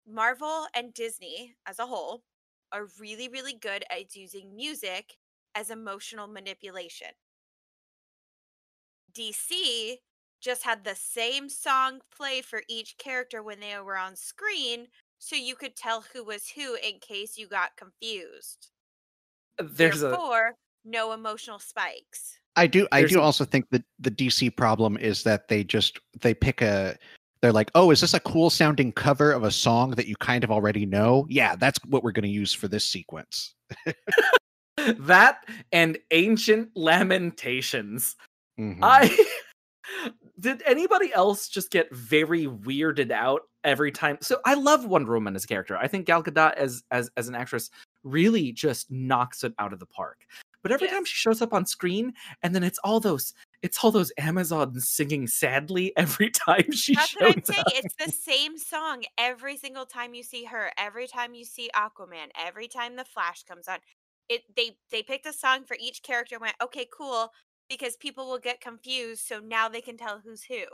Marvel and Disney as a whole are really, really good at using music as emotional manipulation. DC just had the same song play for each character when they were on screen, so you could tell who was who in case you got confused. Therefore, no emotional spikes. I do also think that the DC problem is that they pick they're like, oh, is this a cool sounding cover of a song that you kind of already know? Yeah, that's what we're going to use for this sequence. That and Ancient Lamentations. Mm-hmm. Did anybody else just get very weirded out every time? So I love Wonder Woman as a character. I think Gal Gadot as an actress really just knocks it out of the park. But every time she shows up on screen, and then it's all those Amazons singing sadly every time she shows up. That's what I'm saying. It's the same song every single time you see her, every time you see Aquaman, every time the Flash comes on. They picked a song for each character and went, okay, cool, because people will get confused, so now they can tell who's who.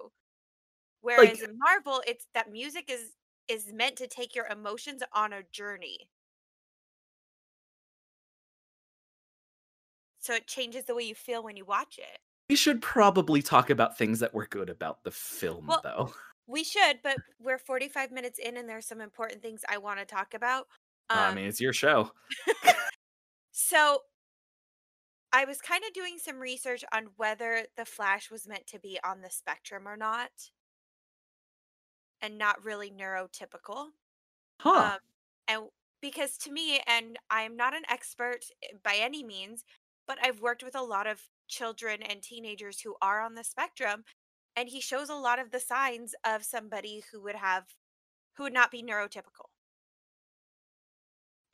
Whereas in Marvel, it's that music is meant to take your emotions on a journey. So it changes the way you feel when you watch it. We should probably talk about things that were good about the film, though. We should, but we're 45 minutes in and there's some important things I want to talk about. I mean, it's your show. So I was kind of doing some research on whether the Flash was meant to be on the spectrum or not. And not really neurotypical. Huh. And because to me, and I'm not an expert by any means, but I've worked with a lot of children and teenagers who are on the spectrum, and he shows a lot of the signs of somebody who would not be neurotypical.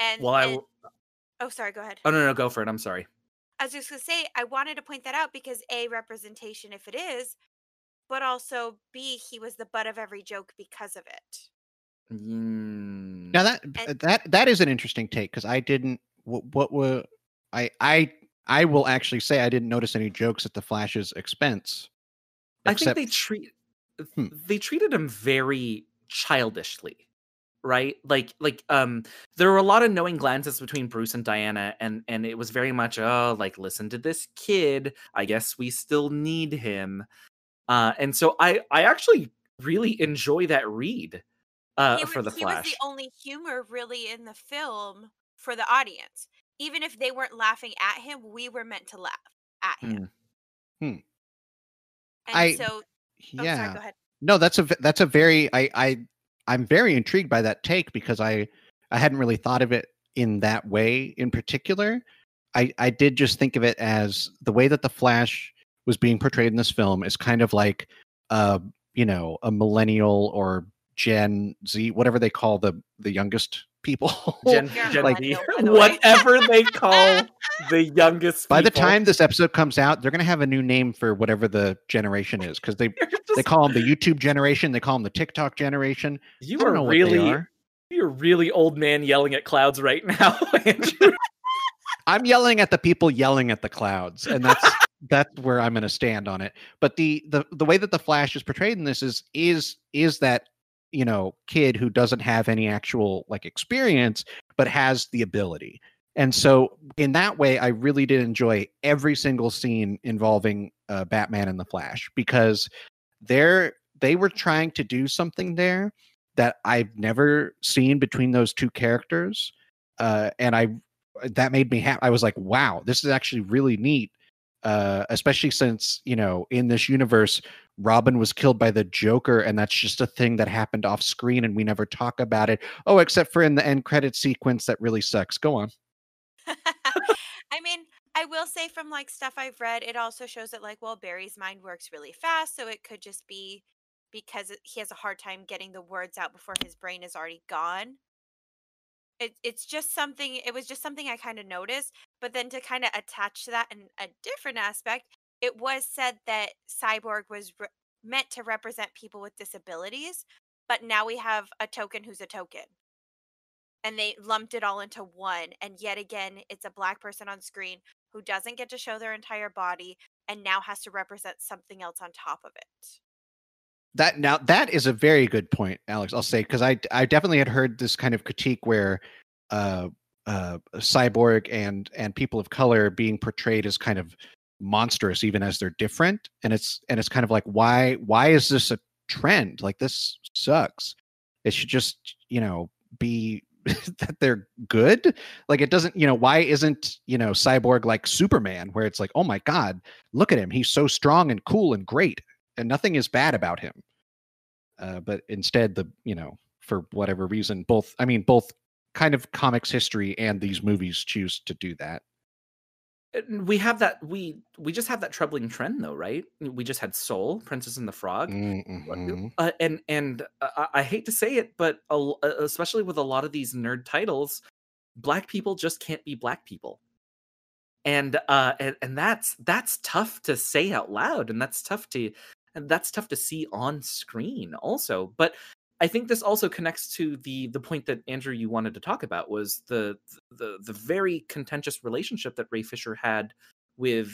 And oh, sorry, go ahead. Oh, no, go for it. I'm sorry. I was just going to say, I wanted to point that out because A, representation if it is, but also B, he was the butt of every joke because of it. Now that is an interesting take because I didn't. What were I will actually say I didn't notice any jokes at the Flash's expense. I think they treated him very childishly, right? Like there were a lot of knowing glances between Bruce and Diana, and it was very much listen to this kid. I guess we still need him. And so I actually really enjoy that read for the Flash. He was the only humor really in the film for the audience. Even if they weren't laughing at him, we were meant to laugh at him. And sorry, go ahead. No, that's a very I'm very intrigued by that take because I hadn't really thought of it in that way in particular. I did just think of it as the way that the Flash was being portrayed in this film is kind of like a millennial or Gen Z, whatever they call the youngest people. Gen Z. Whatever they call the youngest people. By the time this episode comes out, they're going to have a new name for whatever the generation is because they call them the YouTube generation. They call them the TikTok generation. You're a really old man yelling at clouds right now, Andrew. I'm yelling at the people yelling at the clouds, and that's where I'm going to stand on it. But the way that the Flash is portrayed in this is that kid who doesn't have any actual like experience, but has the ability. And so in that way, I really did enjoy every single scene involving Batman and the Flash, because they were trying to do something there that I've never seen between those two characters. And that made me happy. I was like, wow, this is actually really neat. Especially since, in this universe, Robin was killed by the Joker, and that's just a thing that happened off screen and we never talk about it. Oh, except for in the end credit sequence that really sucks. Go on. I mean, I will say from like stuff I've read, it also shows that like, well, Barry's mind works really fast, so it could just be because he has a hard time getting the words out before his brain is already gone. It's just something. It was just something I kind of noticed, but then to kind of attach to that in a different aspect, it was said that Cyborg was meant to represent people with disabilities, but now we have a token who's a token. And they lumped it all into one, and yet again it's a black person on screen who doesn't get to show their entire body and now has to represent something else on top of it. That is a very good point, Alex. I'll say, because I definitely had heard this kind of critique where uh Cyborg and people of color being portrayed as kind of monstrous even as they're different, and it's kind of like, why is this a trend? Like, this sucks. It should just be that they're good. Like, it doesn't, why isn't Cyborg like Superman, where it's like, oh my god, look at him, he's so strong and cool and great and nothing is bad about him. But instead, for whatever reason, both kind of comics history and these movies choose to do that. We have that. We just have that troubling trend, though, right? We just had Soul, Princess and the Frog, Mm-hmm. and I hate to say it, but especially with a lot of these nerd titles, black people just can't be black people, and that's tough to say out loud, and that's tough to see on screen also. But I think this also connects to the point that Andrew, you wanted to talk about, was the very contentious relationship that Ray Fisher had with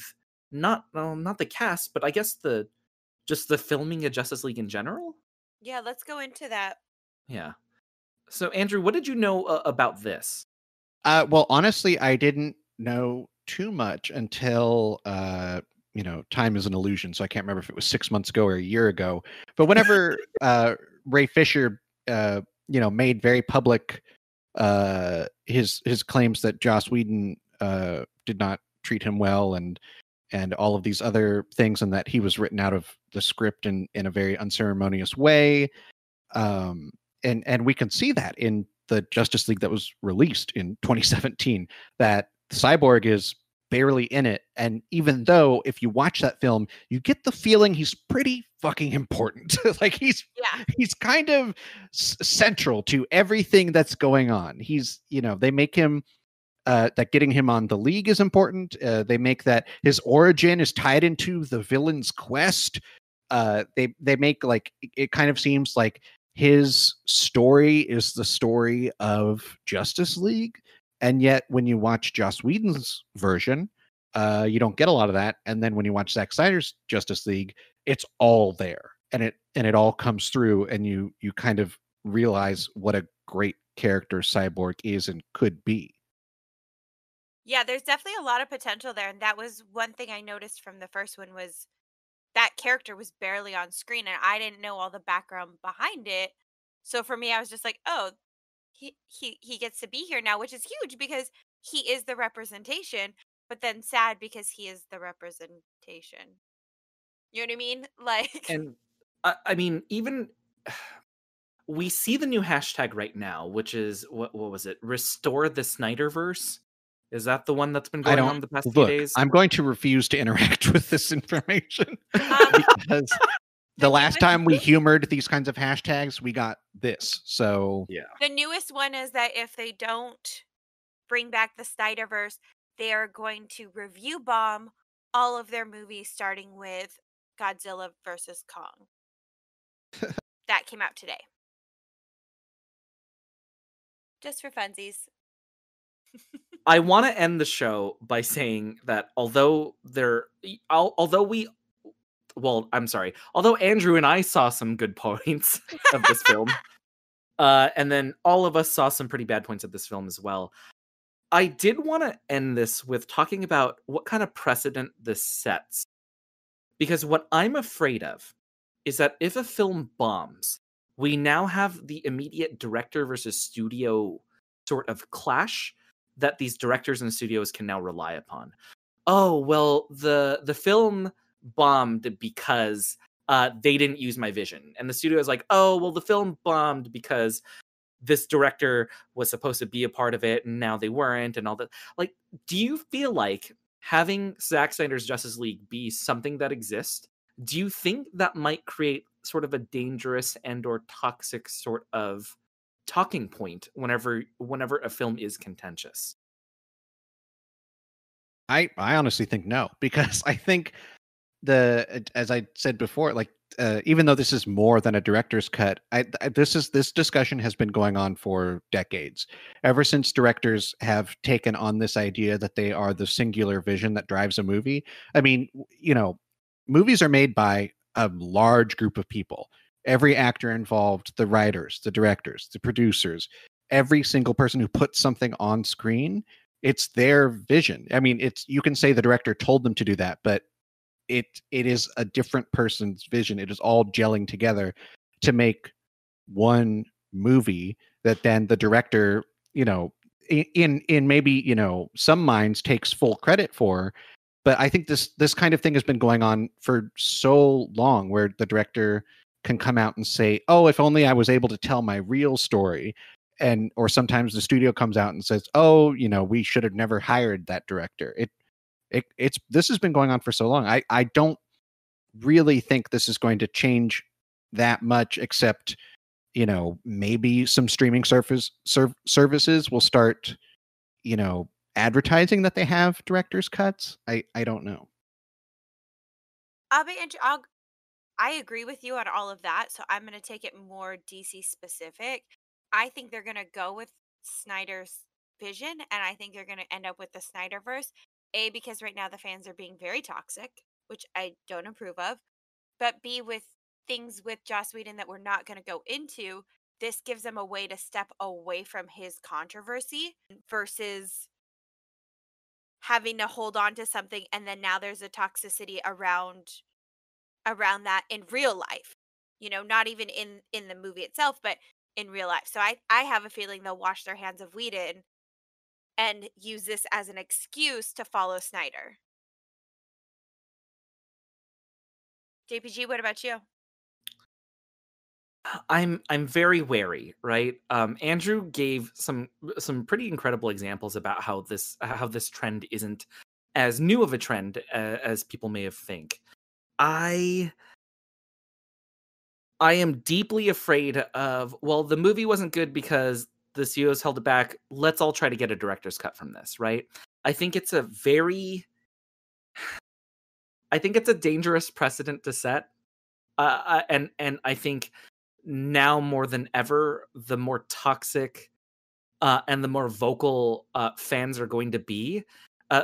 not the cast, but I guess just the filming of Justice League in general. Yeah, let's go into that. Yeah. So Andrew, what did you know about this? Well, honestly, I didn't know too much until time is an illusion, so I can't remember if it was 6 months ago or a year ago. But whenever Ray Fisher, made very public his claims that Joss Whedon did not treat him well, and all of these other things, and that he was written out of the script in a very unceremonious way. And we can see that in the Justice League that was released in 2017, that Cyborg is barely in it. And even though if you watch that film, you get the feeling he's pretty fucking important. Like, he's kind of central to everything that's going on. He's, they make him that getting him on the League is important. They make that his origin is tied into the villain's quest. They make, like, it kind of seems like his story is the story of Justice League, and yet when you watch Joss Whedon's version, you don't get a lot of that. And then when you watch Zack Snyder's Justice League, it's all there, and it all comes through, and you kind of realize what a great character Cyborg is and could be. Yeah, there's definitely a lot of potential there, and that was one thing I noticed from the first one, was that character was barely on screen and I didn't know all the background behind it. So for me, I was just like, oh, he gets to be here now, which is huge because he is the representation, but then sad because he is the representation. You know what I mean? Like, And I mean, even we see the new hashtag right now, which is what was it? Restore the Snyderverse. Is that the one that's been I going don't on the past few look. days? I'm going to refuse to interact with this information um, because the last time we humored these kinds of hashtags, we got this. So Yeah. the newest one is that if they don't bring back the Snyderverse, they are going to review bomb all of their movies, starting with Godzilla versus Kong. That came out today. Just for funsies. I want to end the show by saying that although well, I'm sorry. Although Andrew and I saw some good points of this film, and then all of us saw some pretty bad points of this film as well. I did want to end this with talking about what kind of precedent this sets. Because what I'm afraid of is that if a film bombs, we now have the immediate director versus studio sort of clash that these directors and studios can now rely upon. Oh, well, the film bombed because they didn't use my vision. And the studio is like, oh, well, the film bombed because this director was supposed to be a part of it and now they weren't and all that. Like, do you feel like having Zack Snyder's Justice League be something that exists, do you think that might create sort of a dangerous and or toxic sort of talking point whenever a film is contentious? I honestly think no, because I think as I said before, like even though this is more than a director's cut, this discussion has been going on for decades. Ever since directors have taken on this idea that they are the singular vision that drives a movie. I mean, movies are made by a large group of people. Every actor involved, the writers, the directors, the producers, every single person who puts something on screen, it's their vision. I mean, you can say the director told them to do that, but it is a different person's vision. It is all gelling together to make one movie that then the director, in maybe, some minds takes full credit for. But I think this kind of thing has been going on for so long, where the director can come out and say, oh, if only I was able to tell my real story. Or sometimes the studio comes out and says, oh, we should have never hired that director. This has been going on for so long. I don't really think this is going to change that much, except, maybe some streaming services will start, advertising that they have director's cuts. I don't know. I agree with you on all of that, so I'm going to take it more DC specific. I think they're going to go with Snyder's vision, and I think they're going to end up with the Snyderverse. A, because right now the fans are being very toxic, which I don't approve of. But B, with things with Joss Whedon that we're not going to go into, this gives them a way to step away from his controversy versus having to hold on to something, and then now there's a toxicity around that in real life. Not even in the movie itself, but in real life. So I have a feeling they'll wash their hands of Whedon and use this as an excuse to follow Snyder. JPG, what about you? I'm very wary, right? Andrew gave some pretty incredible examples about how this trend isn't as new of a trend as people may have think. I am deeply afraid of, well, the movie wasn't good because the CEOs held it back. Let's all try to get a director's cut from this, right? I think it's a dangerous precedent to set. And I think now more than ever, the more toxic and the more vocal fans are going to be,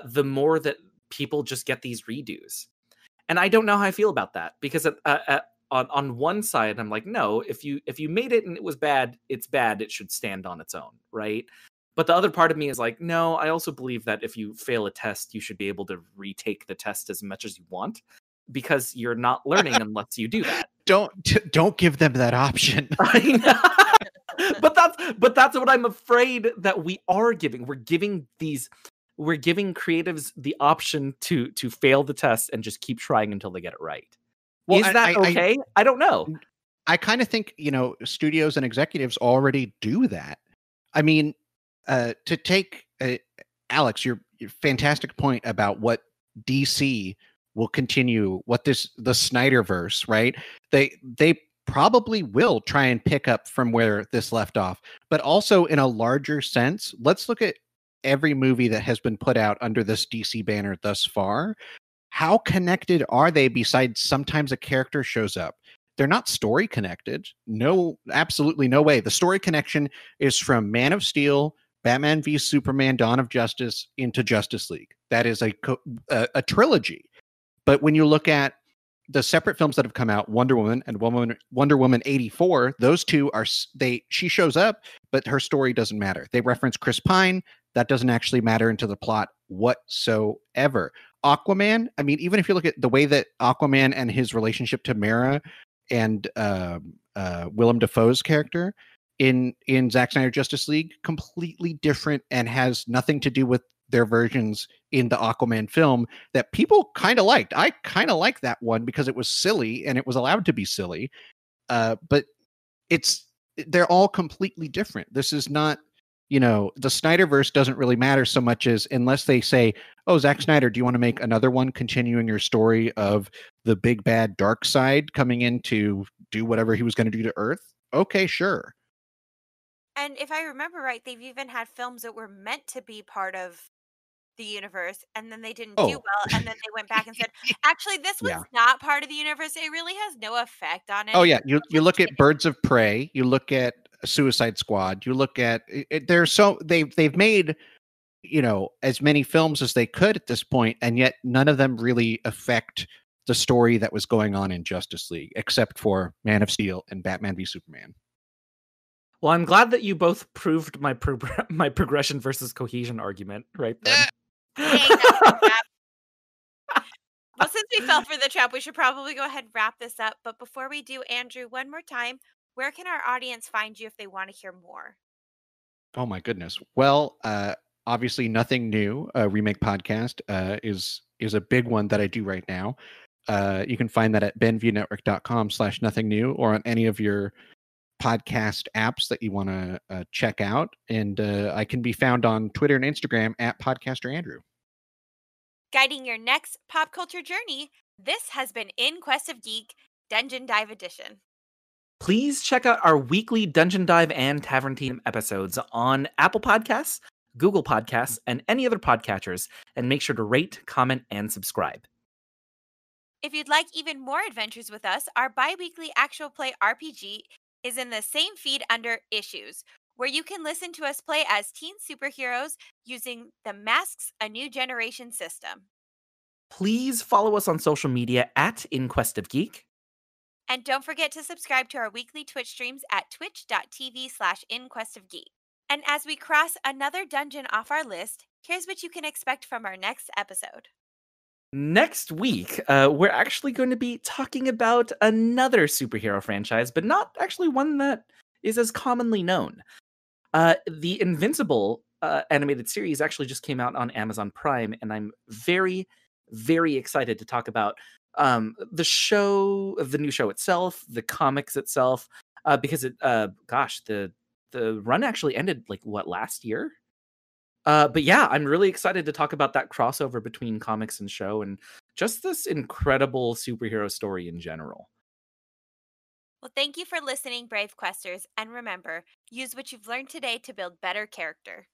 the more that people just get these redos. And I don't know how I feel about that, because on one side, I'm like, no, if you made it and it was bad, it's bad. It should stand on its own, right? But the other part of me is like, no, I also believe that if you fail a test, you should be able to retake the test as much as you want, because you're not learning unless you do that. Don't give them that option. I know. But that's what I'm afraid that we are giving. We're giving creatives the option to fail the test and just keep trying until they get it right. Well, is that okay? I don't know. I kind of think, studios and executives already do that. I mean, to take Alix, your fantastic point about what DC will continue, the Snyderverse, right? They probably will try and pick up from where this left off, but also in a larger sense, let's look at every movie that has been put out under this DC banner thus far. How connected are they, besides sometimes a character shows up? They're not story connected. No, absolutely no way. The story connection is from Man of Steel, Batman v Superman, Dawn of Justice into Justice League. That is a trilogy. But when you look at the separate films that have come out, Wonder Woman and Wonder Woman 84, those two are she shows up, but her story doesn't matter. They reference Chris Pine. That doesn't actually matter into the plot whatsoever. Aquaman, I mean, even if you look at the way that Aquaman and his relationship to Mera and Willem Dafoe's character in Zack Snyder Justice League, completely different and has nothing to do with their versions in the Aquaman film that people kind of liked. I kind of like that one because it was silly and it was allowed to be silly. But they're all completely different. This is not, the Snyderverse doesn't really matter so much as unless they say, oh, Zack Snyder, do you want to make another one continuing your story of the big bad dark side coming in to do whatever he was going to do to Earth? Okay, sure. And if I remember right, they've even had films that were meant to be part of the universe, and then they didn't do well, and then they went back and said, actually, this was not part of the universe. It really has no effect on it. Oh, yeah. You look at Birds of Prey, you look at Suicide Squad, you look at they've made, as many films as they could at this point, and yet none of them really affect the story that was going on in Justice League, except for Man of Steel and Batman v Superman. Well, I'm glad that you both proved my progression versus cohesion argument right then. Well, since we fell for the trap, we should probably go ahead and wrap this up. But before we do, Andrew, one more time, where can our audience find you if they want to hear more? Oh, my goodness. Well, obviously, Nothing New, Remake Podcast, is a big one that I do right now. You can find that at benviewnetwork.com/nothingnew or on any of your podcast apps that you want to check out. And I can be found on Twitter and Instagram at Podcaster Andrew. Guiding your next pop culture journey, this has been In Quest of Geek, Dungeon Dive Edition. Please check out our weekly Dungeon Dive and Tavern Team episodes on Apple Podcasts, Google Podcasts, and any other podcatchers, and make sure to rate, comment, and subscribe. If you'd like even more adventures with us, our bi-weekly actual play RPG is in the same feed under Issues, where you can listen to us play as teen superheroes using the Masks A New Generation system. Please follow us on social media at In Quest of Geek. And don't forget to subscribe to our weekly Twitch streams at twitch.tv/InQuestOfGeek. And as we cross another dungeon off our list, here's what you can expect from our next episode. Next week, we're actually going to be talking about another superhero franchise, but not actually one that is as commonly known. The Invincible animated series actually just came out on Amazon Prime, and I'm very, very excited to talk about the new show itself, the comics itself, because the run actually ended last year. But yeah, I'm really excited to talk about that crossover between comics and show and just this incredible superhero story in general. Well, thank you for listening, Brave Questers, and remember, use what you've learned today to build better character.